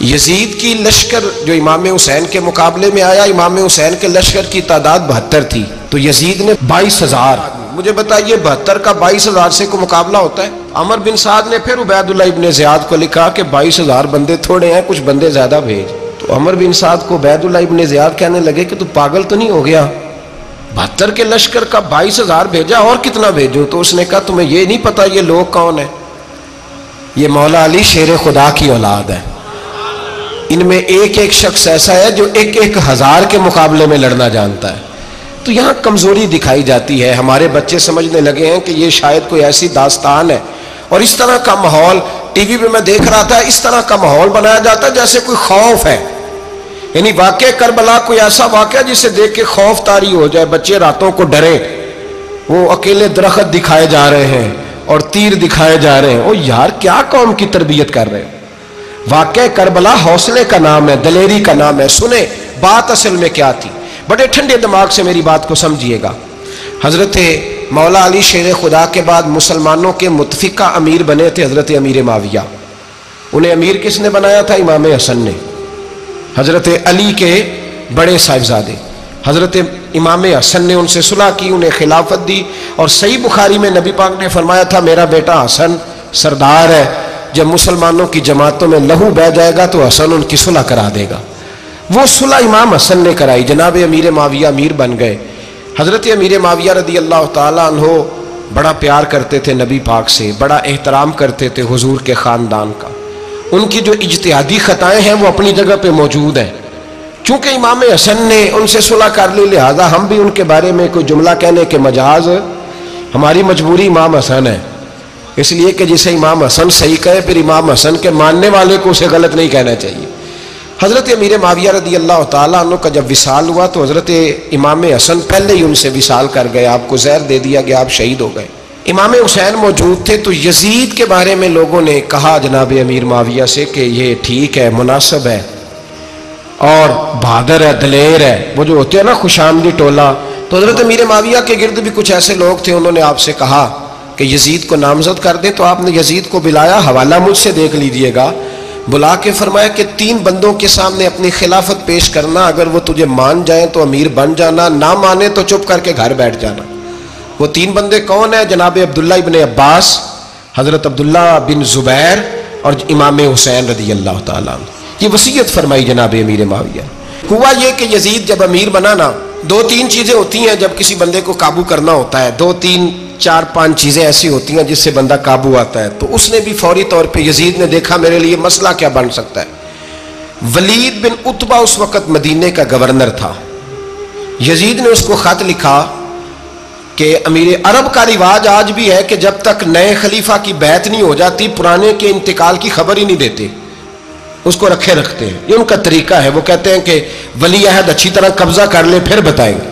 یزید کی لشکر جو امام حسین کے مقابلے میں آیا، امام حسین کے لشکر کی تعداد 72 تھی، تو یزید نے 22,000. مجھے بتائیے 72 کا 22,000 سے کوئی مقابلہ ہوتا ہے؟ عمر بن سعد نے پھر عبید اللہ ابن زیاد کو لکھا کہ 22,000 بندے تھوڑے ہیں، کچھ بندے زیادہ بھیج. تو عمر بن سعد کو عبید اللہ ابن زیاد کہنے لگے کہ تو پاگل تو نہیں ہو گیا، 72 کے لشکر کا 22,000 بھیجا، اور کتنا بھیجو؟ تو اس نے کہا تمہیں یہ نہیں پتا یہ لوگ کون ہیں؟ یہ مولا علی شیر خدا کی اولاد ہے. ان میں ایک ایک شخص ایسا ہے جو 1,000 کے مقابلے میں لڑنا جانتا ہے. تو یہاں کمزوری دکھائی جاتی ہے. ہمارے بچے سمجھنے لگے ہیں کہ یہ شاید کوئی ایسی داستان ہے، اور اس طرح کا ماحول ٹی وی پہ میں دیکھ رہا تھا، اس طرح کا ماحول بنایا جاتا ہے جیسے کوئی خوف ہے. یعنی واقع کربلا کوئی ایسا واقعہ جسے دیکھ کے خوف طاری ہو جائے، بچے راتوں کو ڈرے. وہ اکیلے درخت دکھائے جا رہے ہیں اور تیر دکھائے جا رہے ہیں. او یار کیا قوم کی تربیت کر رہے ہیں؟ واقع کربلا حوصلے کا نام ہے، دلیری کا نام ہے. سنیں بات اصل میں کیا تھی، بڑے ٹھنڈے دماغ سے میری بات کو سمجھیے گا. حضرت مولا علی شیر خدا کے بعد مسلمانوں کے متفقہ امیر بنے تھے حضرت امیر معاویہ. انہیں امیر کس نے بنایا تھا؟ امام حسن نے. حضرت علی کے بڑے صاحبزادے حضرت امام حسن نے ان سے صلح کی، انہیں خلافت دی. اور صحیح بخاری میں نبی پاک نے فرمایا تھا میرا بیٹا حسن سردار ہے، جب مسلمانوں کی جماعتوں میں لہو بہہ جائے گا تو حسن ان کی صلح کرا دے گا. وہ صلح امام حسن نے کرائی. جناب امیر معاویہ امیر بن گئے. حضرت امیر معاویہ رضی اللہ تعالیٰ عنہ بڑا پیار کرتے تھے نبی پاک سے، بڑا احترام کرتے تھے حضور کے خاندان کا. ان کی جو اجتہادی خطائیں ہیں وہ اپنی جگہ پہ موجود ہیں. چونکہ امام حسن نے ان سے صلح کر لی، لہذا ہم بھی ان کے بارے میں کوئی جملہ کہنے کے مجاز، ہماری مجبوری امام حسن ہے. اس لیے کہ جسے امام حسن صحیح کہے پھر امام حسن کے ماننے والے کو اسے غلط نہیں کہنا چاہیے. حضرت امیر معاویہ رضی اللہ تعالیٰ عنہ کا جب وصال ہوا تو حضرت امام حسن پہلے ہی ان سے وصال کر گئے، آپ کو زہر دے دیا گیا، آپ شہید ہو گئے. امام حسین موجود تھے. تو یزید کے بارے میں لوگوں نے کہا جناب امیر معاویہ سے کہ یہ ٹھیک ہے، مناسب ہے اور بہادر ہے، دلیر ہے، وہ جو ہوتے ہیں نا خوش آمدی ٹولہ. تو حضرت امیر معاویہ کے گرد بھی کچھ ایسے لوگ تھے، انہوں نے آپ سے کہا کہ یزید کو نامزد کر دیں. تو آپ نے یزید کو بلایا، حوالہ مجھ سے دیکھ لیجئے گا. بلا کے فرمایا کہ 3 بندوں کے سامنے اپنی خلافت پیش کرنا، اگر وہ تجھے مان جائیں تو امیر بن جانا، نہ مانے تو چپ کر کے گھر بیٹھ جانا. وہ 3 بندے کون ہیں؟ جناب عبداللہ ابن عباس، حضرت عبداللہ بن زبیر اور امام حسین رضی اللہ تعالیٰ عنہ. یہ وصیت فرمائی جناب امیر معاویہ. ہوا یہ کہ یزید جب امیر بنا نا، 2-3 چیزیں ہوتی ہیں جب کسی بندے کو قابو کرنا ہوتا ہے، 2-3-4-5 چیزیں ایسی ہوتی ہیں جس سے بندہ قابو آتا ہے. تو اس نے بھی فوری طور پہ یزید نے دیکھا میرے لیے مسئلہ کیا بن سکتا ہے. ولید بن عتبہ اس وقت مدینے کا گورنر تھا. یزید نے اس کو خط لکھا کہ امیر عرب کا رواج آج بھی ہے کہ جب تک نئے خلیفہ کی بیعت نہیں ہو جاتی پرانے کے انتقال کی خبر ہی نہیں دیتے، اس کو رکھے رکھتے ہیں. یہ ان کا طریقہ ہے. وہ کہتے ہیں کہ ولی عہد اچھی طرح قبضہ کر لے پھر بتائیں گے.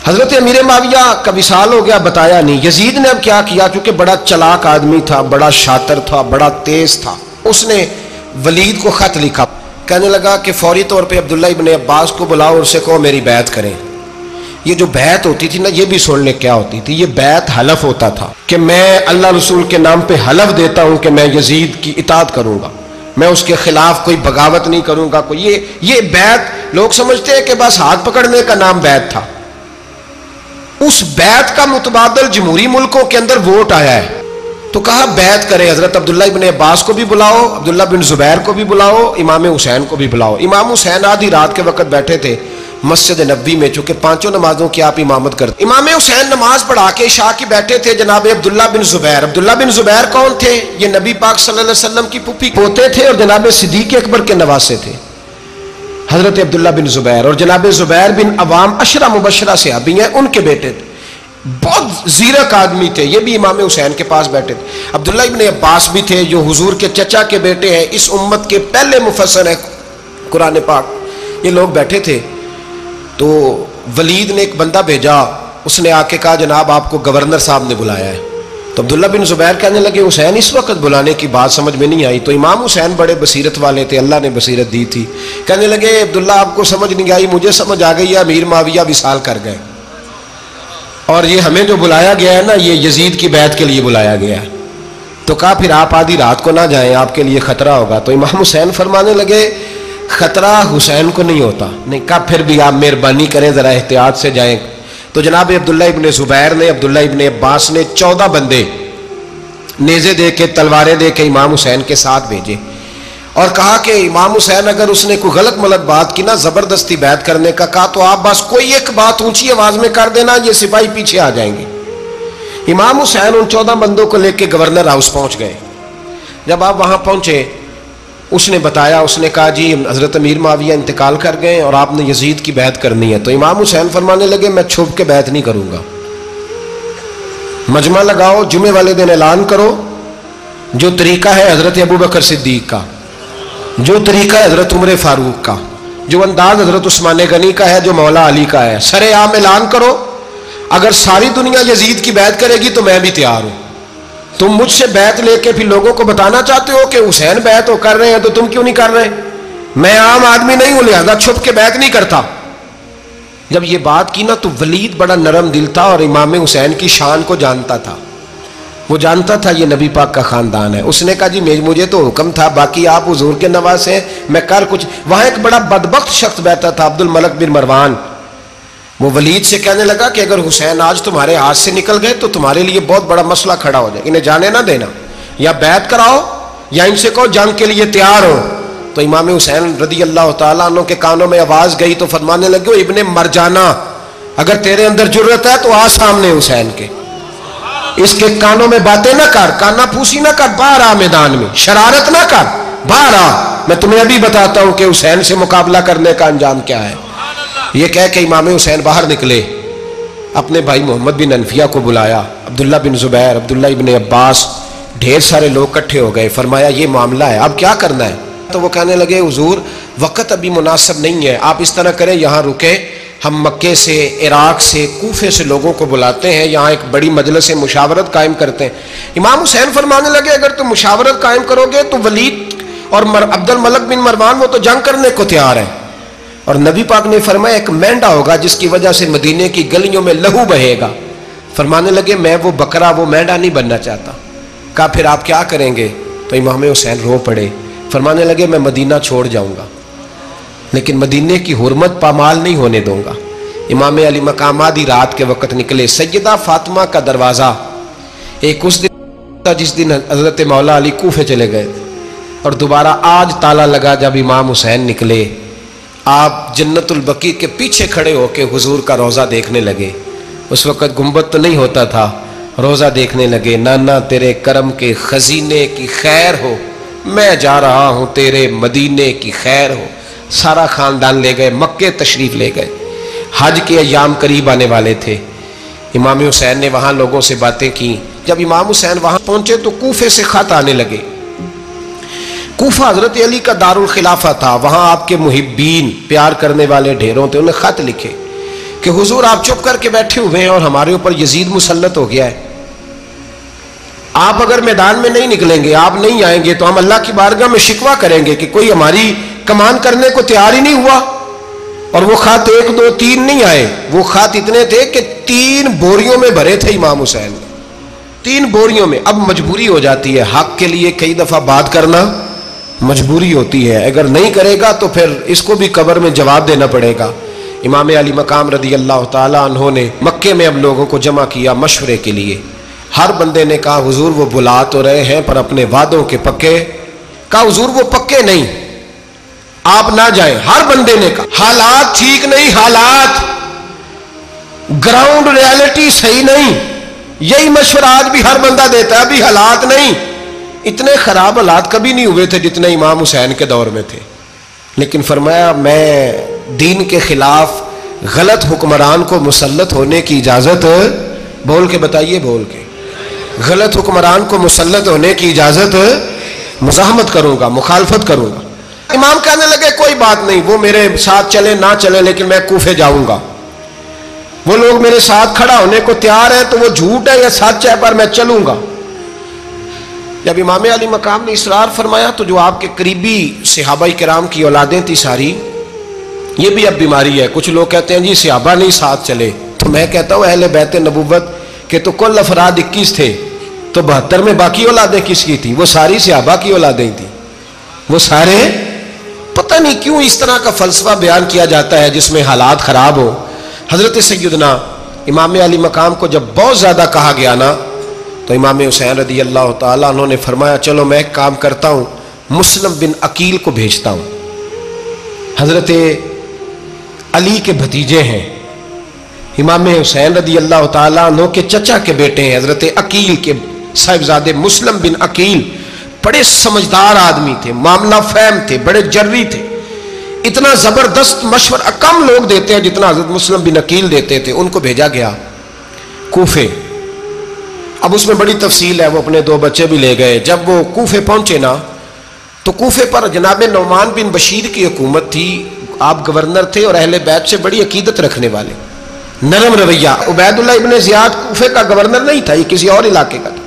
حضرت امیر معاویہ کا وصال ہو گیا، بتایا نہیں. یزید نے اب کیا کیا، چونکہ بڑا چلاک آدمی تھا، بڑا شاطر تھا، بڑا تیز تھا، اس نے ولید کو خط لکھا. کہنے لگا کہ فوری طور پہ عبداللہ ابن عباس کو بلاؤ اور اسے کہو میری بیعت کریں. یہ جو بیعت ہوتی تھی نا، یہ بھی سن لے کیا ہوتی تھی. یہ بیعت حلف ہوتا تھا کہ میں اللہ رسول کے نام پہ حلف دیتا ہوں کہ میں یزید کی اطاعت کروں گا، میں اس کے خلاف کوئی بغاوت نہیں کروں گا. کوئی یہ بیعت لوگ سمجھتے ہیں کہ بس ہاتھ پکڑنے کا نام بیعت تھا. اس بیعت کا متبادل جمہوری ملکوں کے اندر ووٹ آیا ہے. تو کہا بیعت کرے. حضرت عبداللہ ابن عباس کو بھی بلاؤ، عبداللہ بن زبیر کو بھی بلاؤ، امام حسین کو بھی بلاؤ. امام حسین آدھی رات کے وقت بیٹھے تھے مسجد نبوی میں، چونکہ 5 نمازوں کی آپ امامت کرتے. امام حسین نماز پڑھا کے عشاء کی بیٹھے تھے. جناب عبداللہ بن زبیر، عبداللہ بن زبیر کون تھے؟ یہ نبی پاک صلی اللہ علیہ وسلم کی پھوپھی پوتے تھے اور جناب صدیق اکبر کے نواسے تھے حضرت عبداللہ بن زبیر. اور جناب زبیر بن عوام عشرہ مبشرہ صحابی ہیں، ان کے بیٹے تھے. بہت زیرک آدمی تھے. یہ بھی امام حسین کے پاس بیٹھے تھے. عبداللہ ابن عباس بھی تھے جو حضور کے چچا کے بیٹے ہیں، اس امت کے پہلے مفسر ہیں قرآن پاک. یہ لوگ بیٹھے تھے. تو ولید نے ایک بندہ بھیجا، اس نے آ کے کہا جناب آپ کو گورنر صاحب نے بلایا ہے. تو عبداللہ بن زبیر کہنے لگے حسین اس وقت بلانے کی بات سمجھ میں نہیں آئی. تو امام حسین بڑے بصیرت والے تھے، اللہ نے بصیرت دی تھی. کہنے لگے عبداللہ آپ کو سمجھ نہیں آئی، مجھے سمجھ آ گئی ہے، امیر معاویہ وصال کر گئے اور یہ ہمیں جو بلایا گیا ہے نا، یہ یزید کی بیعت کے لیے بلایا گیا ہے. تو کہا پھر آپ آدھی رات کو نہ جائیں، آپ کے لیے خطرہ ہوگا۔ تو امام حسین فرمانے لگے خطرہ حسین کو نہیں ہوتا۔ نہیں، کہا پھر بھی آپ مہربانی کریں ذرا احتیاط سے جائیں۔ تو جناب عبداللہ ابن زبیر نے، عبداللہ ابن عباس نے 14 بندے نیزے دے کے، تلواریں دے کے امام حسین کے ساتھ بھیجے اور کہا کہ امام حسین اگر اس نے کوئی غلط ملت بات کی نا، زبردستی بیعت کرنے کا کہا، تو آپ بس کوئی ایک بات اونچی آواز میں کر دینا، یہ سپاہی پیچھے آ جائیں گے۔ امام حسین ان 14 بندوں کو لے کے گورنر ہاؤس پہنچ گئے۔ جب آپ وہاں پہنچے، اس نے بتایا، اس نے کہا جی حضرت امیر معاویہ انتقال کر گئے اور آپ نے یزید کی بیعت کرنی ہے۔ تو امام حسین فرمانے لگے میں چھپ کے بیعت نہیں کروں گا، مجمع لگاؤ، جمعے والے دن اعلان کرو، جو طریقہ ہے حضرت ابوبکر صدیق کا، جو طریقہ ہے حضرت عمر فاروق کا، جو انداز حضرت عثمان غنی کا ہے، جو مولا علی کا ہے، سر عام اعلان کرو، اگر ساری دنیا یزید کی بیعت کرے گی تو میں بھی تیار ہوں۔ تم مجھ سے بیعت لے کے پھر لوگوں کو بتانا چاہتے ہو کہ حسین بیعت ہو کر رہے ہیں تو تم کیوں نہیں کر رہے؟ میں عام آدمی نہیں ہوں، لہذا چھپ کے بیعت نہیں کرتا۔ جب یہ بات کی نا تو ولید بڑا نرم دل تھا اور امام حسین کی شان کو جانتا تھا، وہ جانتا تھا یہ نبی پاک کا خاندان ہے۔ اس نے کہا جی مجھے تو حکم تھا، باقی آپ حضور کے نواز ہیں، میں کر کچھ۔ وہاں ایک بڑا بدبخت شخص بیٹھا تھا، عبد الملک بن مروان، وہ ولید سے کہنے لگا کہ اگر حسین آج تمہارے ہاتھ سے نکل گئے تو تمہارے لیے بہت بڑا مسئلہ کھڑا ہو جائے، انہیں جانے نہ دینا، یا بیعت کراؤ یا ان سے کہو جنگ کے لیے تیار ہو۔ تو امام حسین رضی اللہ تعالیٰ عنہ کے کانوں میں آواز گئی تو فرمانے لگے ابن مرجانہ، اگر تیرے اندر جرت ہے تو آ سامنے حسین کے، اس کے کانوں میں باتیں نہ کر، کانا پھوسی نہ کر، باہر آ میدان میں، شرارت نہ کر، باہر آ، میں تمہیں ابھی بتاتا ہوں کہ حسین سے مقابلہ کرنے کا انجام کیا ہے۔ یہ کہہ کہ امام حسین باہر نکلے، اپنے بھائی محمد بن انفیہ کو بلایا، عبداللہ بن زبیر، عبداللہ ابن عباس، ڈھیر سارے لوگ اکٹھے ہو گئے۔ فرمایا یہ معاملہ ہے، اب کیا کرنا ہے؟ تو وہ کہنے لگے حضور وقت ابھی مناسب نہیں ہے، آپ اس طرح کریں یہاں رکیں، ہم مکے سے، عراق سے، کوفے سے لوگوں کو بلاتے ہیں، یہاں ایک بڑی مجلس مشاورت قائم کرتے ہیں۔ امام حسین فرمانے لگے اگر تم مشاورت قائم کرو گے تو ولید اور عبد الملک بن مروان وہ تو جنگ کرنے کو تیار ہیں، اور نبی پاک نے فرمایا ایک مینڈا ہوگا جس کی وجہ سے مدینے کی گلیوں میں لہو بہے گا۔ فرمانے لگے میں وہ بکرا، وہ مینڈا نہیں بننا چاہتا۔ کہا پھر آپ کیا کریں گے؟ تو امام حسین رو پڑے، فرمانے لگے میں مدینہ چھوڑ جاؤں گا لیکن مدینے کی حرمت پامال نہیں ہونے دوں گا۔ امام علی مقام آدھی رات کے وقت نکلے، سیدہ فاطمہ کا دروازہ ایک اس دن تھا جس دن حضرت مولا علی کوفے چلے گئے تھے، اور دوبارہ آج تالا لگا جب امام حسین نکلے۔ آپ جنت البقیع کے پیچھے کھڑے ہو کے حضور کا روضہ دیکھنے لگے، اس وقت گنبد تو نہیں ہوتا تھا، روضہ دیکھنے لگے۔ نانا تیرے کرم کے خزینے کی خیر ہو، میں جا رہا ہوں تیرے مدینے کی خیر ہو۔ سارا خاندان لے گئے، مکے تشریف لے گئے، حج کے ایام قریب آنے والے تھے۔ امام حسین نے وہاں لوگوں سے باتیں کی۔ جب امام حسین وہاں پہنچے تو کوفے سے خط آنے لگے۔ کوفہ حضرت علی کا دارالخلافہ تھا، وہاں آپ کے محبین، پیار کرنے والے ڈھیروں تھے، انہیں خط لکھے کہ حضور آپ چپ کر کے بیٹھے ہوئے ہیں اور ہمارے اوپر یزید مسلط ہو گیا ہے، آپ اگر میدان میں نہیں نکلیں گے، آپ نہیں آئیں گے تو ہم اللہ کی بارگاہ میں شکوہ کریں گے کہ کوئی ہماری کمان کرنے کو تیار ہی نہیں ہوا۔ اور وہ خط 1 2 3 نہیں آئے، وہ خط اتنے تھے کہ 3 بوریوں میں بھرے تھے امام حسین، 3 بوریوں میں۔ اب مجبوری ہو جاتی ہے، حق کے لیے کئی دفعہ بات کرنا مجبوری ہوتی ہے، اگر نہیں کرے گا تو پھر اس کو بھی قبر میں جواب دینا پڑے گا۔ امام علی مقام رضی اللہ تعالیٰ عنہ نے مکے میں اب لوگوں کو جمع کیا مشورے کے لیے۔ ہر بندے نے کہا حضور وہ بلا تو رہے ہیں پر اپنے وعدوں کے پکے۔ کہا حضور وہ پکے نہیں، آپ نہ جائیں۔ ہر بندے نے کہا حالات ٹھیک نہیں، حالات گراؤنڈ ریالٹی صحیح نہیں، یہی مشورہ آج بھی ہر بندہ دیتا ہے، ابھی حالات نہیں۔ اتنے خراب حالات کبھی نہیں ہوئے تھے جتنے امام حسین کے دور میں تھے، لیکن فرمایا میں دین کے خلاف غلط حکمران کو مسلط ہونے کی اجازت، بول کے بتائیے، بول کے، غلط حکمران کو مسلط ہونے کی اجازت مزاحمت کروں گا، مخالفت کروں گا۔ امام کہنے لگے کوئی بات نہیں، وہ میرے ساتھ چلے نہ چلے لیکن میں کوفے جاؤں گا، وہ لوگ میرے ساتھ کھڑا ہونے کو تیار ہے تو وہ جھوٹ ہے یا سچ ہے پر میں چلوں گا۔ جب امام علی مقام نے اصرار فرمایا تو جو آپ کے قریبی صحابہ کرام کی اولادیں تھی ساری، یہ بھی اب بیماری ہے، کچھ لوگ کہتے ہیں جی صحابہ نہیں ساتھ چلے، تو میں کہتا ہوں اہل بیت نبوت کے تو کل افراد 21 تھے، تو 72 میں باقی اولادیں کس کی تھی؟ وہ ساری صحابہ کی اولادیں تھیں، وہ سارے، پتہ نہیں کیوں اس طرح کا فلسفہ بیان کیا جاتا ہے جس میں حالات خراب ہو۔ حضرت سیدنا امام علی مقام کو جب بہت زیادہ کہا گیا نا تو امام حسین رضی اللہ تعالیٰ عنہ نے فرمایا چلو میں ایک کام کرتا ہوں، مسلم بن عقیل کو بھیجتا ہوں، حضرت علی کے بھتیجے ہیں، امام حسین رضی اللہ تعالیٰ عنہ کے چچا کے بیٹے ہیں، حضرت عقیل کے صاحبزادے مسلم بن عقیل بڑے سمجھدار آدمی تھے، معاملہ فہم تھے، بڑے جری تھے، اتنا زبردست مشورہ کم لوگ دیتے ہیں جتنا حضرت مسلم بن عقیل دیتے تھے۔ ان کو بھیجا گیا کوفے۔ اب اس میں بڑی تفصیل ہے، وہ اپنے 2 بچے بھی لے گئے۔ جب وہ کوفے پہنچے نا تو کوفے پر جناب نعمان بن بشیر کی حکومت تھی، آپ گورنر تھے اور اہل بیت سے بڑی عقیدت رکھنے والے، نرم رویہ۔ عبید اللہ ابن زیاد کوفے کا گورنر نہیں تھا، یہ کسی اور علاقے کا تھا۔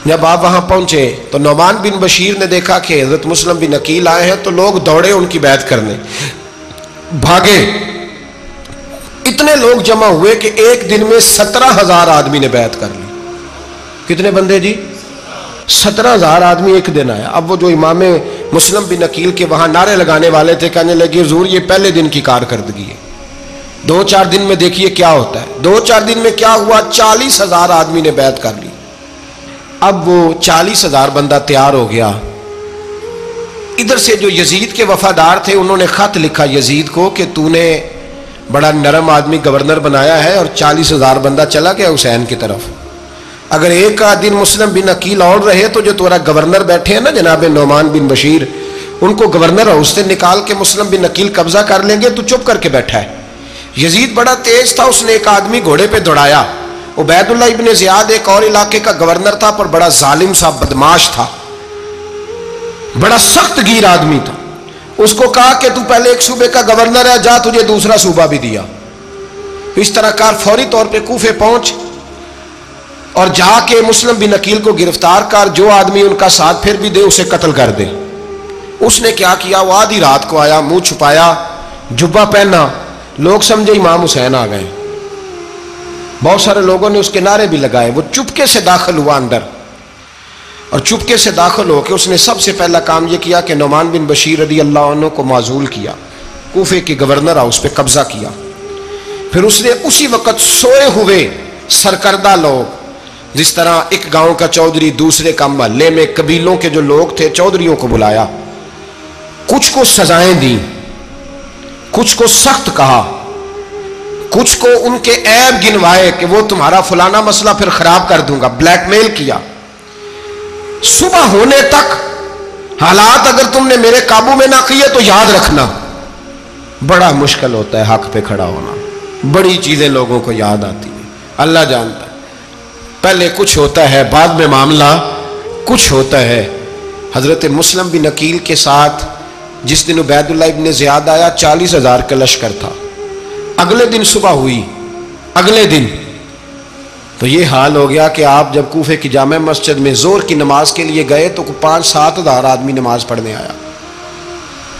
جب آپ وہاں پہنچے تو نعمان بن بشیر نے دیکھا کہ حضرت مسلم بن عقیل آئے ہیں تو لوگ دوڑے ان کی بیعت کرنے، بھاگے، اتنے لوگ جمع ہوئے کہ ایک دن میں 17,000 آدمی نے بیعت کر لی۔ کتنے بندے جی؟ 17,000 آدمی ایک دن آیا۔ اب وہ جو امام مسلم بن عقیل کے وہاں نعرے لگانے والے تھے کہنے لگے حضور یہ پہلے دن کی کارکردگی ہے، 2-4 دن میں دیکھیے کیا ہوتا ہے۔ 2-4 دن میں کیا ہوا؟ 40,000 آدمی نے بیعت کر لی۔ اب وہ 40,000 بندہ تیار ہو گیا۔ ادھر سے جو یزید کے وفادار تھے انہوں نے خط لکھا یزید کو کہ تو نے بڑا نرم آدمی گورنر بنایا ہے اور 40,000 بندہ چلا گیا حسین کی طرف، اگر ایک دن مسلم بن عقیل اور رہے تو جو تمہارا گورنر بیٹھے ہیں نا جناب نعمان بن بشیر، ان کو گورنر ہاؤس سے نکال کے مسلم بن عقیل قبضہ کر لیں گے، تو چپ کر کے بیٹھا ہے۔ یزید بڑا تیز تھا، اس نے ایک آدمی گھوڑے پہ دوڑایا۔ عبید اللہ ابن زیاد ایک اور علاقے کا گورنر تھا پر بڑا ظالم سا بدماش تھا، بڑا سخت گیر آدمی تھا۔ اس کو کہا کہ تو پہلے ایک صوبے کا گورنر ہے، جا تجھے دوسرا صوبہ بھی دیا۔ اس طرح کار فوری طور پہ کوفے پہنچ اور جا کے مسلم بن عقیل کو گرفتار کر، جو آدمی ان کا ساتھ پھر بھی دے اسے قتل کر دے۔ اس نے کیا کیا؟ وہ آدھی رات کو آیا، منہ چھپایا، جبہ پہنا، لوگ سمجھے امام حسین آ گئے۔ بہت سارے لوگوں نے اس کے نعرے بھی لگائے۔ وہ چپکے سے داخل ہوا اندر، اور چپکے سے داخل ہو کے اس نے سب سے پہلا کام یہ کیا کہ نعمان بن بشیر رضی اللہ عنہ کو معزول کیا، کوفے کے گورنر ہاؤس پہ قبضہ کیا۔ پھر اس نے اسی وقت سوئے ہوئے سرکردہ لوگ، جس طرح ایک گاؤں کا چودھری دوسرے کا محلے میں قبیلوں کے جو لوگ تھے چودھریوں کو بلایا، کچھ کو سزائیں دیں، کچھ کو سخت کہا، کچھ کو ان کے عیب گنوائے کہ وہ تمہارا فلانا مسئلہ پھر خراب کر دوں گا، بلیک میل کیا۔ صبح ہونے تک حالات اگر تم نے میرے قابو میں نہ کیے تو یاد رکھنا بڑا مشکل ہوتا ہے حق پہ کھڑا ہونا، بڑی چیزیں لوگوں کو یاد آتی ہیں، اللہ جانتا ہے۔ پہلے کچھ ہوتا ہے، بعد میں معاملہ کچھ ہوتا ہے۔ حضرت مسلم بن عقیل کے ساتھ جس دن عبید اللہ ابن زیاد آیا 40,000 کا لشکر تھا۔ اگلے دن صبح ہوئی، اگلے دن تو یہ حال ہو گیا کہ آپ جب کوفے کی جامع مسجد میں زور کی نماز کے لیے گئے تو 5-7 ہزار آدمی نماز پڑھنے آیا،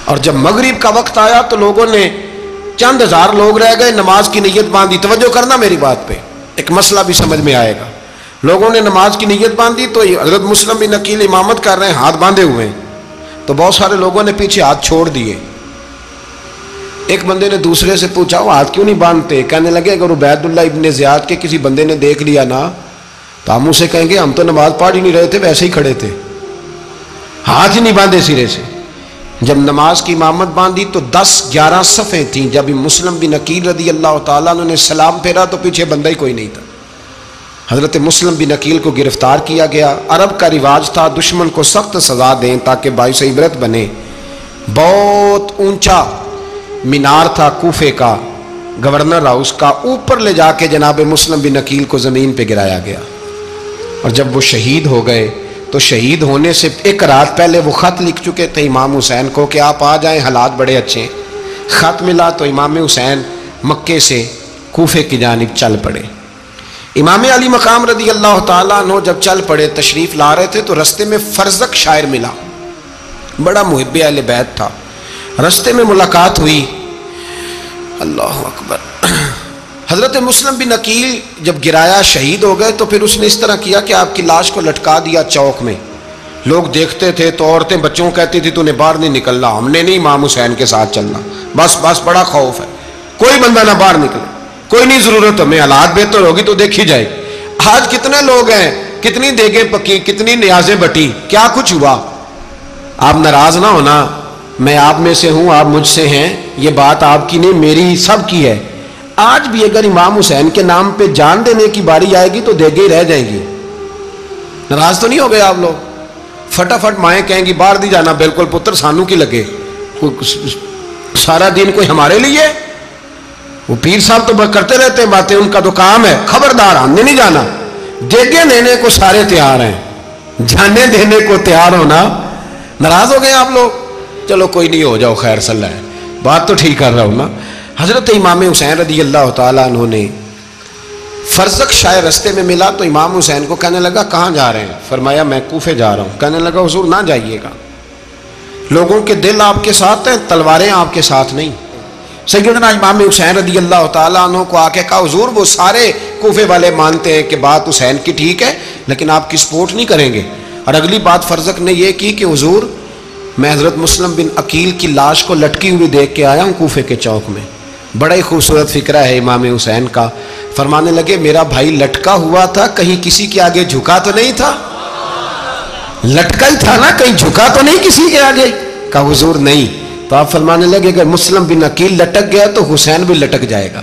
اور جب مغرب کا وقت آیا تو لوگوں نے چند ہزار لوگ رہ گئے، نماز کی نیت باندھی۔ توجہ کرنا میری بات پہ، ایک مسئلہ بھی سمجھ میں آئے گا۔ لوگوں نے نماز کی نیت باندھی تو حضرت مسلم بن عقیل امامت کر رہے ہیں، ہاتھ باندھے ہوئے ہیں، تو بہت سارے لوگوں نے پیچھے ہاتھ چھوڑ دیے۔ ایک بندے نے دوسرے سے پوچھا وہ ہاتھ کیوں نہیں باندھتے؟ کہنے لگے اگر عبید اللہ ابن زیاد کے کسی بندے نے دیکھ لیا نا تو ہم اسے کہیں گے ہم تو نماز پڑھ ہی نہیں رہے تھے، ویسے ہی کھڑے تھے، ہاتھ ہی نہیں باندھے سرے سے۔ جب نماز کی امامت باندھی تو 10-11 صفیں تھیں۔ جب مسلم بن عقیل رضی اللہ تعالیٰ عنہ نے سلام پھیرا تو پیچھے بندہ ہی کوئی نہیں تھا۔ حضرت مسلم بن عقیل کو گرفتار کیا گیا۔ عرب کا رواج تھا دشمن کو سخت سزا دیں تاکہ باعث عبرت بنے۔ بہت اونچا مینار تھا کوفے کا، گورنر ہاؤس کا، اوپر لے جا کے جناب مسلم بن عقیل کو زمین پہ گرایا گیا۔ اور جب وہ شہید ہو گئے تو شہید ہونے سے ایک رات پہلے وہ خط لکھ چکے تھے امام حسین کو کہ آپ آ جائیں، حالات بڑے اچھے ہیں۔ خط ملا تو امام حسین مکے سے کوفے کی جانب چل پڑے۔ امام علی مقام رضی اللہ تعالیٰ عنہ جب چل پڑے، تشریف لا رہے تھے تو رستے میں فرزق شاعر ملا، بڑا محب اہل بیت تھا۔ رستے میں ملاقات ہوئی، اللہ اکبر، حضرت مسلم بن عقیل جب گرایا شہید ہو گئے تو پھر اس نے اس طرح کیا کہ آپ کی لاش کو لٹکا دیا چوک میں. لوگ دیکھتے تھے تو عورتیں بچوں کہتی تھی تو نے باہر نہیں نکلنا, ہم نے نہیں امام حسین کے ساتھ چلنا, بس بڑا خوف ہے, کوئی بندہ نہ باہر نکلے, کوئی نہیں ضرورت, ہمیں حالات بہتر ہوگی تو دیکھی جائے. آج کتنے لوگ ہیں, کتنی دیگیں پکی, کتنی نیازیں بٹی, کیا کچھ ہوا. آپ ناراض نہ ہونا, میں آپ میں سے ہوں, آپ مجھ سے ہیں, یہ بات آپ کی نہیں میری سب کی ہے. آج بھی اگر امام حسین کے نام پہ جان دینے کی باری آئے گی تو دیگیں رہ جائیں گی. ناراض تو نہیں ہو گئے آپ لوگ؟ فٹافٹ مائیں کہیں گی باہر دی جانا, بالکل پتر سانو کی لگے, سارا دن کوئی ہمارے لیے. وہ پیر صاحب تو کرتے رہتے ہیں باتیں, ان کا تو کام ہے, خبردار ہم نے نہیں جانا. دیگیں دینے کو سارے تیار ہیں, جانے دینے کو تیار ہونا. ناراض ہو گئے آپ لوگ؟ چلو کوئی نہیں, ہو جاؤ, خیر صلی اللہ ہے, بات تو ٹھیک کر رہا ہوں نا. حضرت امام حسین رضی اللہ تعالیٰ عنہ نے فرزق شاہ رستے میں ملا تو امام حسین کو کہنے لگا کہاں جا رہے ہیں؟ فرمایا میں کوفے جا رہا ہوں. کہنے لگا حضور نہ جائیے گا, لوگوں کے دل آپ کے ساتھ ہیں, تلواریں آپ کے ساتھ نہیں. سیدنا امام حسین رضی اللہ تعالیٰ عنہ کو آ کے کہا حضور وہ سارے کوفے والے مانتے ہیں کہ بات حسین کی ٹھیک ہے لیکن آپ کی سپورٹ نہیں کریں گے. اور اگلی بات فرزق نے یہ کی کہ حضور میں حضرت مسلم بن عقیل کی لاش کو لٹکی ہوئی دیکھ کے آیا ہوں کوفے کے چوک میں. بڑا ہی خوبصورت فکرہ ہے امام حسین کا. فرمانے لگے میرا بھائی لٹکا ہوا تھا, کہیں کسی کے آگے جھکا تو نہیں تھا؟ لٹکا ہی تھا نا, کہیں جھکا تو نہیں کسی کے آگے؟ کہا حضور نہیں. تو آپ فرمانے لگے اگر مسلم بن عقیل لٹک گیا تو حسین بھی لٹک جائے گا,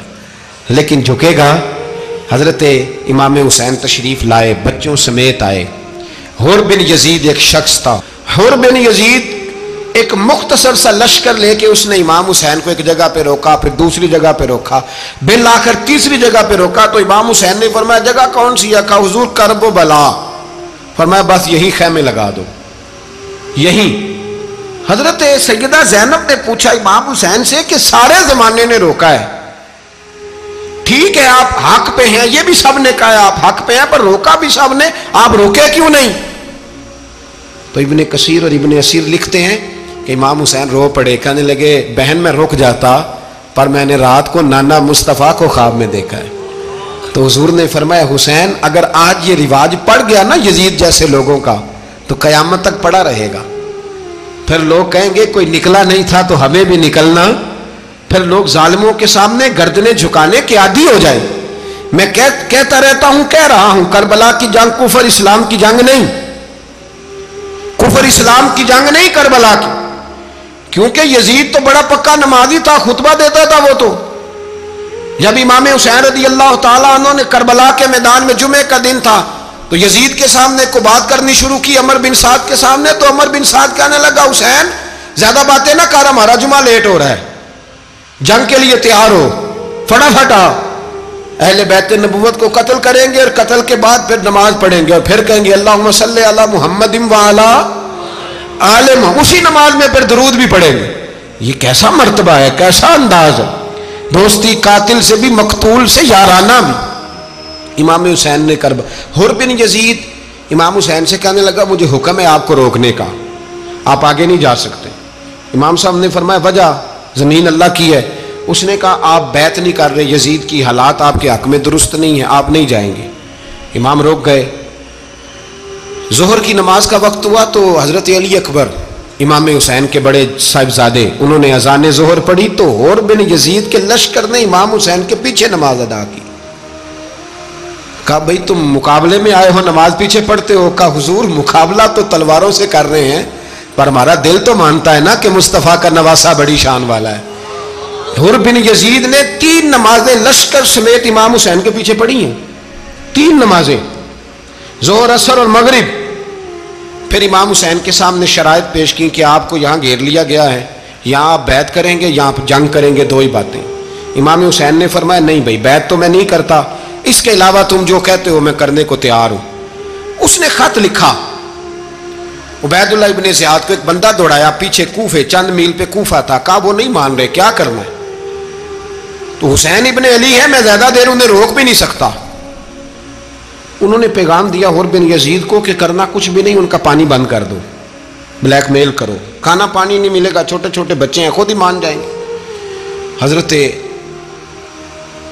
لیکن جھکے گا. حضرت امام حسین تشریف لائے, بچوں سمیت آئے. حر بن یزید ایک شخص تھا. حر بن یزید ایک مختصر سا لشکر لے کے اس نے امام حسین کو ایک جگہ پہ روکا, پھر دوسری جگہ پہ روکا, بالآخر تیسری جگہ پہ روکا. تو امام حسین نے فرمایا جگہ کون سی ہے؟ کہا حضور کرب و بلا. فرمایا بس یہی خیمے لگا دو, یہی. حضرت سیدہ زینب نے پوچھا امام حسین سے کہ سارے زمانے نے روکا ہے, ٹھیک ہے آپ حق پہ ہیں, یہ بھی سب نے کہا آپ حق پہ ہیں, پر روکا بھی سب نے, آپ روکے کیوں نہیں؟ تو ابن کثیر اور ابن اسیر لکھتے ہیں کہ امام حسین رو پڑے, کہنے لگے بہن میں رک جاتا پر میں نے رات کو نانا مصطفیٰ کو خواب میں دیکھا ہے. تو حضور نے فرمایا حسین اگر آج یہ رواج پڑ گیا نا یزید جیسے لوگوں کا تو قیامت تک پڑا رہے گا. پھر لوگ کہیں گے کوئی نکلا نہیں تھا تو ہمیں بھی نکلنا. پھر لوگ ظالموں کے سامنے گردنیں جھکانے کے عادی ہو جائیں. میں کہتا رہتا ہوں, کہہ رہا ہوں, کربلا کی جنگ کفر اسلام کی جنگ نہیں, کفر اسلام کی جنگ نہیں کربلا کی. کیونکہ یزید تو بڑا پکا نمازی تھا, خطبہ دیتا تھا. وہ تو جب امام حسین رضی اللہ تعالیٰ عنہ نے کربلا کے میدان میں جمعے کا دن تھا تو یزید کے سامنے کو بات کرنی شروع کی, عمر بن سعد کے سامنے. تو عمر بن سعد کہنے لگا حسین زیادہ باتیں نہ کر, ہمارا جمعہ لیٹ ہو رہا ہے, جنگ کے لیے تیار ہو, فٹافٹ آ. اہل بیت نبوت کو قتل کریں گے اور قتل کے بعد پھر نماز پڑھیں گے اور پھر کہیں گے اللہم صلی علی محمد وعلی آل محمد, اسی نماز میں پھر درود بھی پڑھیں گے. یہ کیسا مرتبہ ہے, کیسا انداز ہے, دوستی قاتل سے بھی مقتول سے یارانہ بھی. امام حسین نے حر بن یزید امام حسین سے کہنے لگا مجھے حکم ہے آپ کو روکنے کا, آپ آگے نہیں جا سکتے. امام صاحب نے فرمایا وجہ زمین اللہ کی ہے. اس نے کہا آپ بیعت نہیں کر رہے, یزید کی حالات آپ کے حق میں درست نہیں ہیں, آپ نہیں جائیں گے. امام روک گئے. ظہر کی نماز کا وقت ہوا تو حضرت علی اکبر امام حسین کے بڑے صاحبزادے انہوں نے اذان ظہر پڑھی تو حر بن یزید کے لشکر نے امام حسین کے پیچھے نماز ادا کی. کہا بھئی تم مقابلے میں آئے ہو, نماز پیچھے پڑھتے ہو؟ کہا حضور مقابلہ تو تلواروں سے کر رہے ہیں پر ہمارا دل تو مانتا ہے نا کہ مصطفیٰ کا نواسہ بڑی شان والا ہے. حر بن یزید نے 3 نمازیں لشکر سمیت امام حسین کے پیچھے پڑھی ہیں, 3 نمازیں, ظہر اثر اور مغرب. پھر امام حسین کے سامنے شرائط پیش کی کہ آپ کو یہاں گھیر لیا گیا ہے, یہاں آپ بیعت کریں گے, یہاں جنگ کریں گے, 2 ہی باتیں. امام حسین نے فرمایا نہیں بھائی بیعت تو میں نہیں کرتا, اس کے علاوہ تم جو کہتے ہو میں کرنے کو تیار ہوں. اس نے خط لکھا, عبید اللہ ابن زیاد کو ایک بندہ دوڑایا پیچھے کوفے, چند میل پہ کوفہ تھا. کہا وہ نہیں مان رہے, کیا کرنا ہے؟ تو حسین ابن علی ہے, میں زیادہ دیر انہیں روک بھی نہیں سکتا. انہوں نے پیغام دیا حر بن یزید کو کہ کرنا کچھ بھی نہیں, ان کا پانی بند کر دو, بلیک میل کرو, کھانا پانی نہیں ملے گا, چھوٹے چھوٹے بچے ہیں, خود ہی مان جائیں گے. حضرت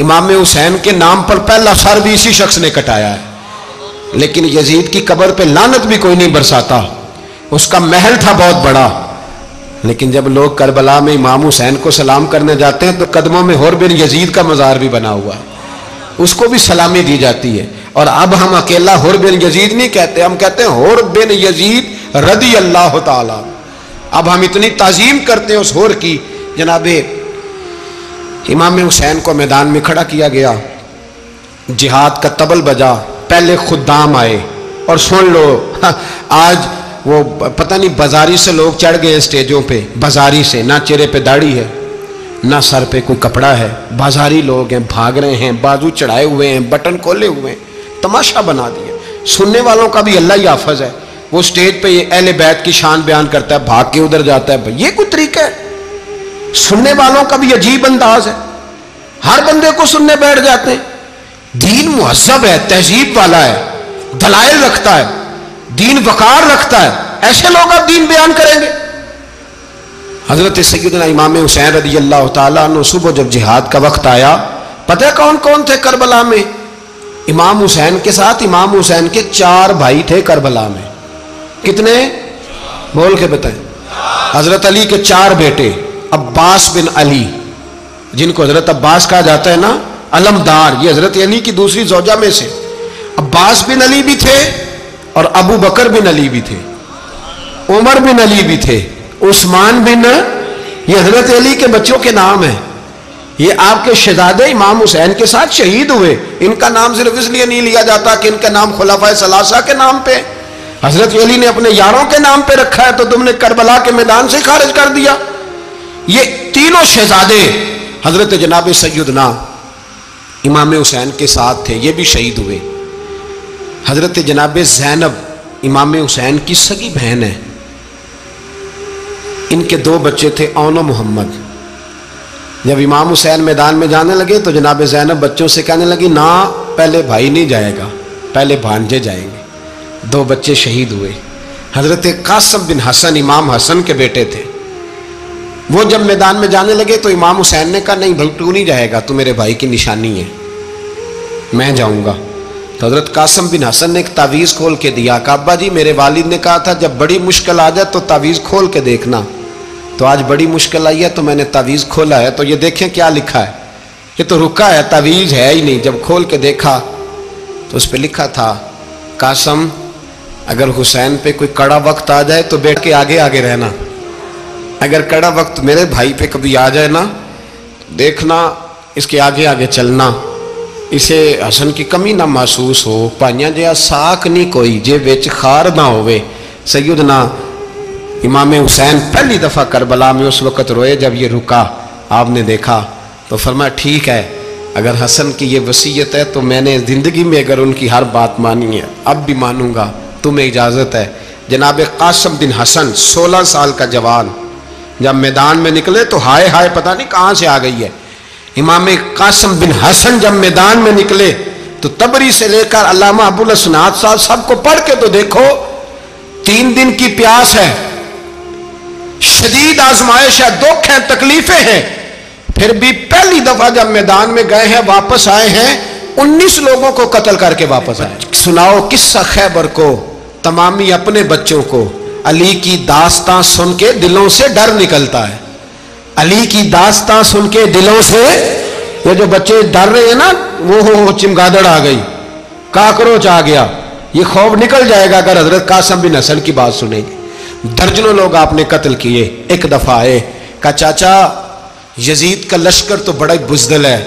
امام حسین کے نام پر پہلا سر بھی اسی شخص نے کٹایا ہے، لیکن یزید کی قبر پہ لعنت بھی کوئی نہیں برساتا، اس کا محل تھا بہت بڑا، لیکن جب لوگ کربلا میں امام حسین کو سلام کرنے جاتے ہیں تو قدموں میں حور بن یزید کا مزار بھی بنا ہوا ہے، اس کو بھی سلامی دی جاتی ہے۔ اور اب ہم اکیلا حور بن یزید نہیں کہتے، ہم کہتے ہیں حور بن یزید رضی اللہ تعالی۔ اب ہم اتنی تعظیم کرتے ہیں اس حور کی۔ جناب امام حسین کو میدان میں کھڑا کیا گیا، جہاد کا طبل بجا، پہلے خدام آئے، اور سن لو آج وہ پتہ نہیں بازاری سے لوگ چڑھ گئے اسٹیجوں پہ، بازاری سے، نہ چہرے پہ داڑھی ہے نہ سر پہ کوئی کپڑا ہے، بازاری لوگ ہیں، بھاگ رہے ہیں، بازو چڑھائے ہوئے ہیں، بٹن کھولے ہوئے ہیں، تماشا بنا دیا۔ سننے والوں کا بھی اللہ ہی حافظ ہے، وہ سٹیج پہ یہ اہل بیت کی شان بیان کرتا ہے، بھاگ کے ادھر جاتا ہے، یہ کوئی طریقہ ہے؟ سننے والوں کا بھی عجیب انداز ہے، ہر بندے کو سننے بیٹھ جاتے ہیں۔ دین مہذب ہے، تہذیب والا ہے، دلائل رکھتا ہے، دین وقار رکھتا ہے، ایسے لوگ اب دین بیان کریں گے؟ حضرت سیدنا امام حسین رضی اللہ تعالیٰ عنہ صبح جب جہاد کا وقت آیا، پتہ ہے کون کون تھے کربلا میں؟ امام حسین کے ساتھ امام حسین کے 4 بھائی تھے کربلا میں۔ کتنے؟ بول کے بتائیں۔ حضرت علی کے 4 بیٹے، عباس بن علی، جن کو حضرت عباس کہا جاتا ہے نا، علمدار، یہ حضرت علی کی دوسری زوجہ میں سے عباس بن علی بھی تھے، اور ابو بکر بن علی بھی تھے، عمر بن علی بھی تھے، عثمان بن، یہ حضرت علی کے بچوں کے نام ہیں۔ یہ آپ کے شہزادے امام حسین کے ساتھ شہید ہوئے، ان کا نام صرف اس لیے نہیں لیا جاتا کہ ان کا نام خلفائے ثلاثہ کے نام پہ، حضرت علی نے اپنے یاروں کے نام پہ رکھا ہے، تو تم نے کربلا کے میدان سے خارج کر دیا۔ یہ تینوں شہزادے حضرت جناب سیدنا امام حسین کے ساتھ تھے، یہ بھی شہید ہوئے۔ حضرت جناب زینب امام حسین کی سگی بہن ہے، ان کے 2 بچے تھے، اون و محمد۔ جب امام حسین میدان میں جانے لگے تو جناب زینب بچوں سے کہنے لگی، نہ پہلے بھائی نہیں جائے گا، پہلے بھانجے جائیں گے۔ 2 بچے شہید ہوئے۔ حضرت قاسم بن حسن امام حسن کے بیٹے تھے، وہ جب میدان میں جانے لگے تو امام حسین نے کہا، نہیں بھائی تو نہیں جائے گا، تو میرے بھائی کی نشانی ہے، میں جاؤں گا۔ تو حضرت قاسم بن حسن نے ایک تعویذ کھول کے دیا کہ ابا جی میرے والد نے کہا تھا جب بڑی مشکل آ جائے تو تعویذ کھول کے دیکھنا، تو آج بڑی مشکل آئی ہے تو میں نے تعویذ کھولا ہے، تو یہ دیکھیں کیا لکھا ہے، یہ تو رکا ہے، تعویذ ہے ہی نہیں۔ جب کھول کے دیکھا تو اس پہ لکھا تھا، قاسم اگر حسین پہ کوئی کڑا وقت آ جائے تو بیٹھ کے آگے آگے رہنا، اگر کڑا وقت میرے بھائی پہ کبھی آ جائے نا، دیکھنا اس کے آگے آگے چلنا، اسے حسن کی کمی نہ محسوس ہو، پائیاں جہاں ساک نہیں کوئی جے وچ خار نہ ہوئے۔ سیدنا امام حسین پہلی دفعہ کربلا میں اس وقت روئے جب یہ رکا، آپ نے دیکھا تو فرمایا ٹھیک ہے، اگر حسن کی یہ وصیت ہے تو میں نے زندگی میں اگر ان کی ہر بات مانی ہے اب بھی مانوں گا، تمہیں اجازت ہے۔ جناب قاسم بن حسن 16 سال کا جوان جب میدان میں نکلے تو ہائے ہائے پتہ نہیں کہاں سے آ گئی ہے۔ امام قاسم بن حسن جب میدان میں نکلے تو تبری سے لے کر علامہ ابو الاسناد صاحب سب کو پڑھ کے تو دیکھو، 3 دن کی پیاس ہے، شدید آزمائش ہے، دکھ ہیں، تکلیفیں ہیں، پھر بھی پہلی دفعہ جب میدان میں گئے ہیں واپس آئے ہیں 19 لوگوں کو قتل کر کے واپس آئے۔ سناؤ قصہ خیبر کو، تمامی اپنے بچوں کو، علی کی داستان سن کے دلوں سے ڈر نکلتا ہے، علی کی داستان سن کے دلوں سے، یہ جو بچے ڈر رہے ہیں نا، وہ چمگادڑ آ گئی، کاکروچ آ گیا، یہ خوف نکل جائے گا اگر حضرت قاسم بن حسن کی بات سنیں گے۔ درجنوں لوگ آپ نے قتل کیے۔ ایک دفعہ آئے، کہا چاچا یزید کا لشکر تو بڑا ہی بزدل ہے،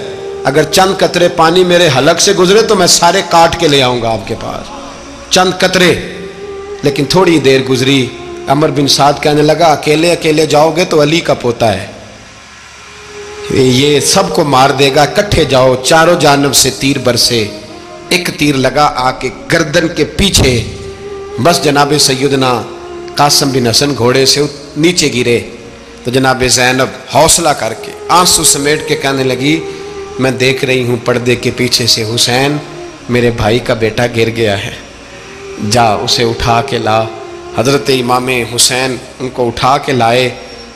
اگر چند قطرے پانی میرے حلق سے گزرے تو میں سارے کاٹ کے لے آؤں گا آپ کے پاس، چند قطرے۔ لیکن تھوڑی دیر گزری، عمر بن سعد کہنے لگا اکیلے اکیلے جاؤ گے تو علی کا پوتا ہے، یہ سب کو مار دے گا، کٹھے جاؤ۔ چاروں جانب سے تیر برسے، ایک تیر لگا آ کے گردن کے پیچھے، بس جناب سیدنا قاسم بن حسن گھوڑے سے نیچے گرے تو جناب زینب حوصلہ کر کے آنسو سمیٹ کے کہنے لگی میں دیکھ رہی ہوں پردے کے پیچھے سے حسین میرے بھائی کا بیٹا گر گیا ہے، جا اسے اٹھا کے لا۔ حضرت امام حسین ان کو اٹھا کے لائے،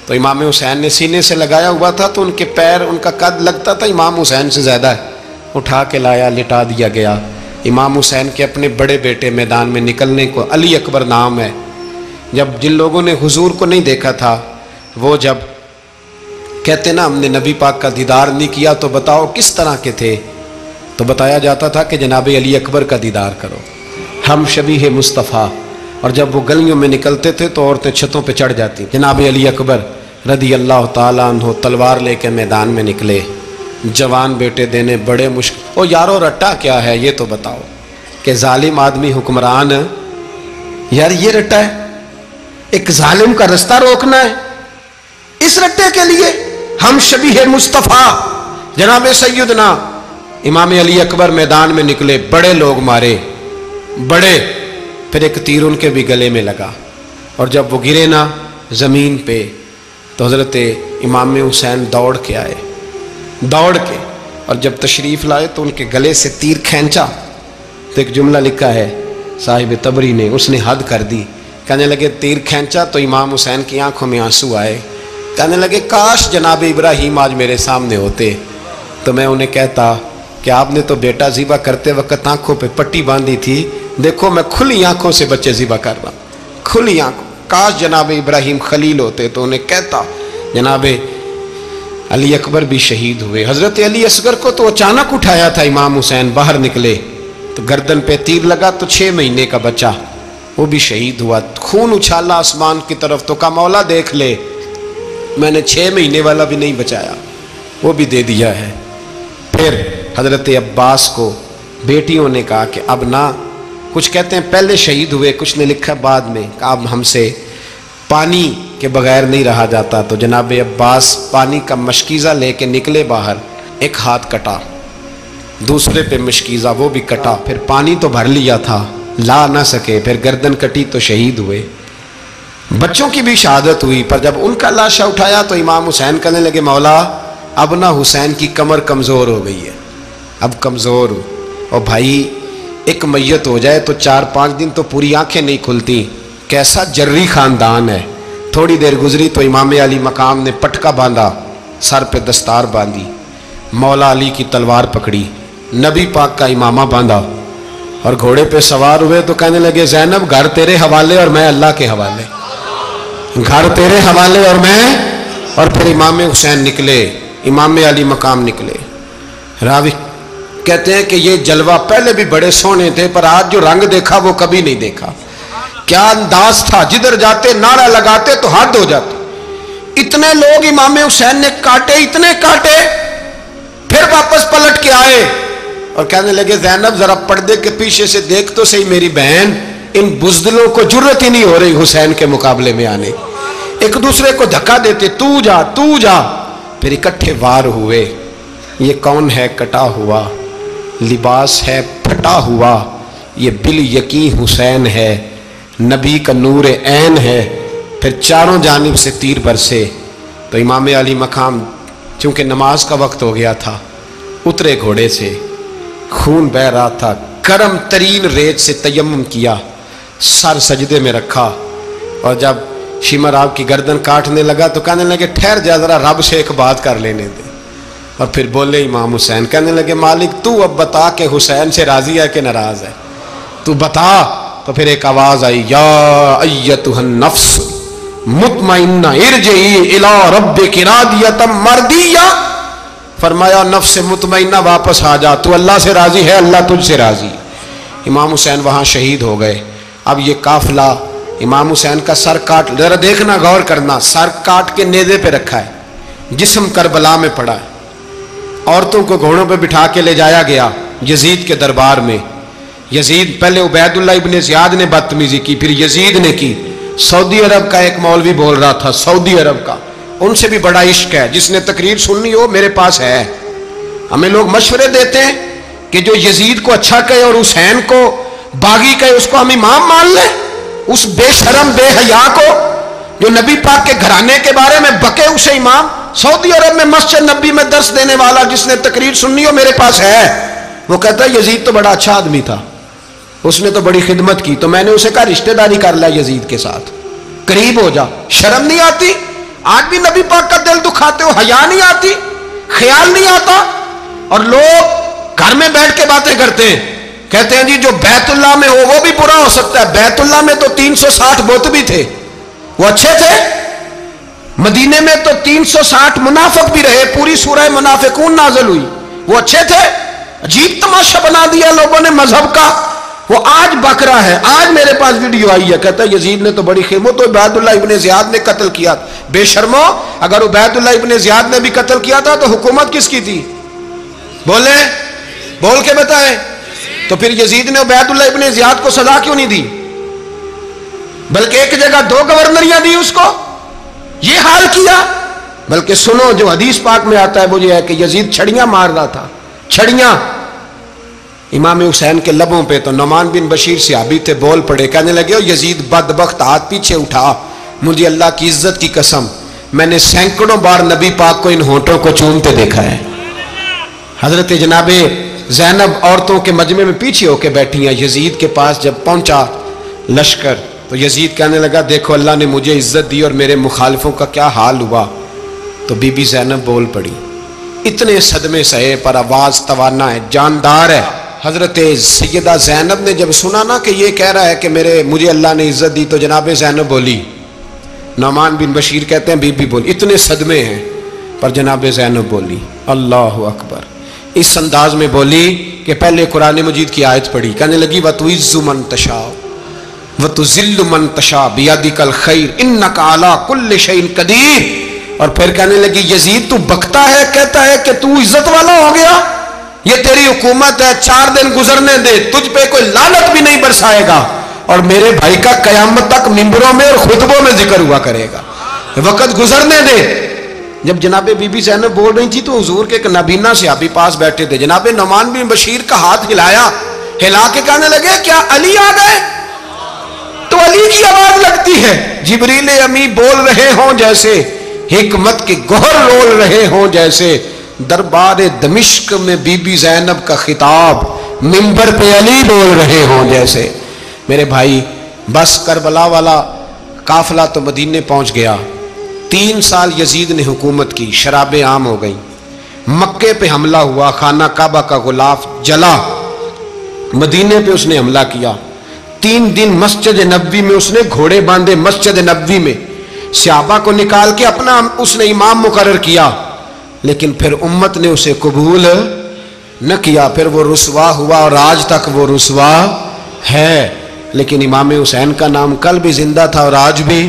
تو امام حسین نے سینے سے لگایا ہوا تھا تو ان کے پیر، ان کا قد لگتا تھا امام حسین سے زیادہ ہے، اٹھا کے لایا، لٹا دیا گیا۔ امام حسین کے اپنے بڑے بیٹے میدان میں نکلنے کو، علی اکبر نام ہے، جب جن لوگوں نے حضور کو نہیں دیکھا تھا وہ جب کہتے نا ہم نے نبی پاک کا دیدار نہیں کیا تو بتاؤ کس طرح کے تھے، تو بتایا جاتا تھا کہ جناب علی اکبر کا دیدار کرو، ہم شبیہ مصطفیٰ۔ اور جب وہ گلیوں میں نکلتے تھے تو عورتیں چھتوں پہ چڑھ جاتی۔ جناب علی اکبر رضی اللہ تعالیٰ عنہ تلوار لے کے میدان میں نکلے، جوان بیٹے دینے بڑے مشکل۔ او یارو رٹا کیا ہے یہ تو بتاؤ، کہ ظالم آدمی حکمران، یار یہ رٹا ہے، ایک ظالم کا رستہ روکنا ہے، اس رٹے کے لیے ہم شبیہ مصطفیٰ جناب سیدنا امام علی اکبر میدان میں نکلے، بڑے لوگ مارے، بڑے، پھر ایک تیر ان کے بھی گلے میں لگا، اور جب وہ گرے نا زمین پہ تو حضرت امام حسین دوڑ کے آئے، دوڑ کے، اور جب تشریف لائے تو ان کے گلے سے تیر کھینچا تو ایک جملہ لکھا ہے صاحب تبری نے، اس نے حد کر دی، کہنے لگے تیر کھینچا تو امام حسین کی آنکھوں میں آنسو آئے، کہنے لگے کاش جناب ابراہیم آج میرے سامنے ہوتے تو میں انہیں کہتا کہ آپ نے تو بیٹا ذبح کرتے وقت آنکھوں پہ پٹی باندھی تھی، دیکھو میں کھلی آنکھوں سے بچے ذبح کر رہا ہوں، کھلی آنکھوں، کاش جناب ابراہیم خلیل ہوتے تو انہیں کہتا۔ جناب علی اکبر بھی شہید ہوئے۔ حضرت علی اصغر کو تو اچانک اٹھایا تھا امام حسین، باہر نکلے تو گردن پہ تیر لگا تو 6 مہینے کا بچہ وہ بھی شہید ہوا، خون اچھالا آسمان کی طرف تو کہا مولا دیکھ لے، میں نے 6 مہینے والا بھی نہیں بچایا، وہ بھی دے دیا ہے۔ پھر حضرت عباس کو بیٹیوں نے کہا کہ اب نہ، کچھ کہتے ہیں پہلے شہید ہوئے، کچھ نے لکھا بعد میں، کہ اب ہم سے پانی کے بغیر نہیں رہا جاتا، تو جناب عباس پانی کا مشکیزہ لے کے نکلے باہر، ایک ہاتھ کٹا، دوسرے پہ مشکیزہ وہ بھی کٹا، پھر پانی تو بھر لیا تھا لا نہ سکے، پھر گردن کٹی تو شہید ہوئے۔ بچوں کی بھی شہادت ہوئی، پر جب ان کا لاشا اٹھایا تو امام حسین کہنے لگے مولا اب نہ حسین کی کمر کمزور ہو گئی ہے، اب کمزور ہو، اور بھائی ایک میت ہو جائے تو 4-5 دن تو پوری آنکھیں نہیں کھلتی، کیسا جری خاندان ہے۔ تھوڑی دیر گزری تو امام علی مقام نے پٹکا باندھا، سر پہ دستار باندھی، مولا علی کی تلوار پکڑی، نبی پاک کا امامہ باندھا اور گھوڑے پہ سوار ہوئے تو کہنے لگے زینب گھر تیرے حوالے اور میں اللہ کے حوالے، گھر تیرے حوالے اور میں، اور پھر امام حسین نکلے، امام علی مقام نکلے۔ راوی کہتے ہیں کہ یہ جلوہ پہلے بھی بڑے سونے تھے پر آج جو رنگ دیکھا وہ کبھی نہیں دیکھا، کیا انداز تھا، جدھر جاتے نعرہ لگاتے تو حد ہو جاتے، اتنے لوگ امام حسین نے کاٹے، اتنے کاٹے، پھر واپس پلٹ کے آئے اور کہنے لگے زینب ذرا پردے کے پیچھے سے دیکھ تو صحیح میری بہن، ان بزدلوں کو جرت ہی نہیں ہو رہی حسین کے مقابلے میں آنے، ایک دوسرے کو دھکا دیتے، تو جا تو جا، پھر اکٹھے وار ہوئے۔ یہ کون ہے کٹا ہوا، لباس ہے پھٹا ہوا، یہ بال یقین حسین ہے، نبی کا نور عین ہے۔ پھر چاروں جانب سے تیر برسے تو امام علی مقام چونکہ نماز کا وقت ہو گیا تھا، اترے گھوڑے سے، خون بہ رہا تھا، گرم ترین ریت سے تیمم کیا، سر سجدے میں رکھا، اور جب شمر آپ کی گردن کاٹنے لگا تو کہنے لگے ٹھہر جا ذرا رب سے ایک بات کر لینے دے، اور پھر بولے امام حسین، کہنے لگے مالک تو اب بتا کہ حسین سے راضی ہے کہ ناراض ہے، تو بتا۔ تو پھر ایک آواز آئی، یا ایتھا النفس مطمئنہ ارجعی الی ربک راضیۃ مرضیہ، فرمایا نفس مطمئنہ واپس آ جا، تو اللہ سے راضی ہے، اللہ تجھ سے راضی۔ امام حسین وہاں شہید ہو گئے۔ اب یہ قافلہ امام حسین کا سر کاٹ، ذرا دیکھنا غور کرنا، سر کاٹ کے نیزے پہ رکھا ہے، جسم کربلا میں پڑا ہے، عورتوں کو گھوڑوں پہ بٹھا کے لے جایا گیا یزید کے دربار میں۔ یزید پہلے عبید اللہ ابن زیاد نے بدتمیزی کی، پھر یزید نے کی۔ سعودی عرب کا ایک مولوی بول رہا تھا، سعودی عرب کا، ان سے بھی بڑا عشق ہے، جس نے تقریر سننی ہو میرے پاس ہے۔ ہمیں لوگ مشورے دیتے ہیں کہ جو یزید کو اچھا کہے اور حسین کو باغی کہے اس کو ہم امام مان لیں، اس بے شرم بے حیا کو جو نبی پاک کے گھرانے کے بارے میں بکے اسے امام۔ سعودی عرب میں مسجد نبی میں درس دینے والا جس نے تقریر سننی ہو میرے پاس ہے، وہ کہتا ہے یزید تو بڑا اچھا آدمی تھا، اس نے تو بڑی خدمت کی، تو میں نے اسے کہا رشتہ داری کر لیا یزید کے ساتھ، قریب ہو جا، شرم نہیں آتی؟ آج بھی نبی پاک کا دل دکھاتے ہو، حیا نہیں آتی، خیال نہیں آتا؟ اور لوگ گھر میں بیٹھ کے باتیں کرتے ہیں، کہتے ہیں جی جو بیت اللہ میں ہو وہ بھی برا ہو سکتا ہے۔ بیت اللہ میں تو 360 بت بھی تھے، وہ اچھے تھے۔ مدینے میں تو 360 منافق بھی رہے، پوری سورہ منافقون نازل ہوئی، وہ اچھے تھے۔ عجیب تماشا بنا دیا لوگوں نے مذہب کا۔ وہ آج بکرا ہے، آج میرے پاس ویڈیو آئی ہے، کہتا ہے یزید نے تو بڑی خیمت، تو عبید اللہ ابن زیاد نے قتل کیا۔ بے شرمو، اگر عبید اللہ ابن زیاد نے بھی قتل کیا تھا تو حکومت کس کی تھی؟ بولیں، بول کے بتائیں۔ تو پھر یزید نے عبید اللہ ابن زیاد کو سزا کیوں نہیں دی، بلکہ ایک جگہ 2 گورنریاں دی اس کو؟ یہ حال کیا۔ بلکہ سنو، جو حدیث پاک میں آتا ہے وہ یہ ہے کہ یزید چھڑیاں مار رہا تھا، چھڑیاں امام حسین کے لبوں پہ۔ تو نعمان بن بشیر صحابی تھے، بول پڑے، کہنے لگے او یزید بدبخت، ہاتھ پیچھے اٹھا، مجھے اللہ کی عزت کی قسم میں نے سینکڑوں بار نبی پاک کو ان ہونٹوں کو چومتے دیکھا ہے۔ حضرت جناب زینب عورتوں کے مجمع میں پیچھے ہو کے بیٹھی ہیں۔ یزید کے پاس جب پہنچا لشکر تو یزید کہنے لگا دیکھو اللہ نے مجھے عزت دی اور میرے مخالفوں کا کیا حال ہوا۔ تو بی بی زینب بول پڑی، اتنے صدمے سہے پر آواز توانا ہے، جاندار ہے۔ حضرت سیدہ زینب نے جب سنا نا کہ یہ کہہ رہا ہے کہ مجھے اللہ نے عزت دی، تو جناب زینب بولی، نعمان بن بشیر کہتے ہیں بی بی بولی، اتنے صدمے ہیں پر جناب زینب بولی اللہ اکبر، اس انداز میں بولی کہ پہلے قرآن مجید کی آیت پڑھی، کہنے لگی وَتُعِزُّ مَن تَشَاءُ وَتُذِلُّ مَن تَشَاءُ بِيَدِكَ الْخَيْرُ إِنَّكَ عَلَىٰ كُلِّ شَيْءٍ قَدِيرٌ۔ اور پھر کہنے لگی یزید تو بکتا ہے، کہتا ہے کہ تو عزت والا ہو گیا، یہ تیری حکومت ہے، 4 دن گزرنے دے، تجھ پہ کوئی لعنت بھی نہیں برسائے گا، اور میرے بھائی کا قیامت تک ممبروں میں اور خطبوں میں ذکر ہوا کرے گا، وقت گزرنے دے۔ جب جناب بی بی زینب بول رہی تھی تو حضور کے ایک نابینا صحابی پاس بیٹھے تھے، جناب نعمان بن بشیر کا ہاتھ ہلایا، ہلا کے کہنے لگے کیا علی آ گئے؟ تو علی کی آواز لگتی ہے، جبریل امی بول رہے ہوں جیسے، حکمت کے گوہر رول رہے ہوں جیسے، دربار دمشق میں بی بی زینب کا خطاب، منبر پہ علی بول رہے ہوں جیسے۔ میرے بھائی بس کربلا والا قافلہ تو مدینے پہنچ گیا، 3 سال یزید نے حکومت کی، شرابیں عام ہو گئیں، مکے پہ حملہ ہوا، خانہ کعبہ کا غلاف جلا، مدینے پہ اس نے حملہ کیا، 3 دن مسجد نبوی میں اس نے گھوڑے باندھے، مسجد نبوی میں صحابہ کو نکال کے اپنا اس نے امام مقرر کیا، لیکن پھر امت نے اسے قبول نہ کیا، پھر وہ رسوا ہوا اور آج تک وہ رسوا ہے۔ لیکن امام حسین کا نام کل بھی زندہ تھا اور آج بھی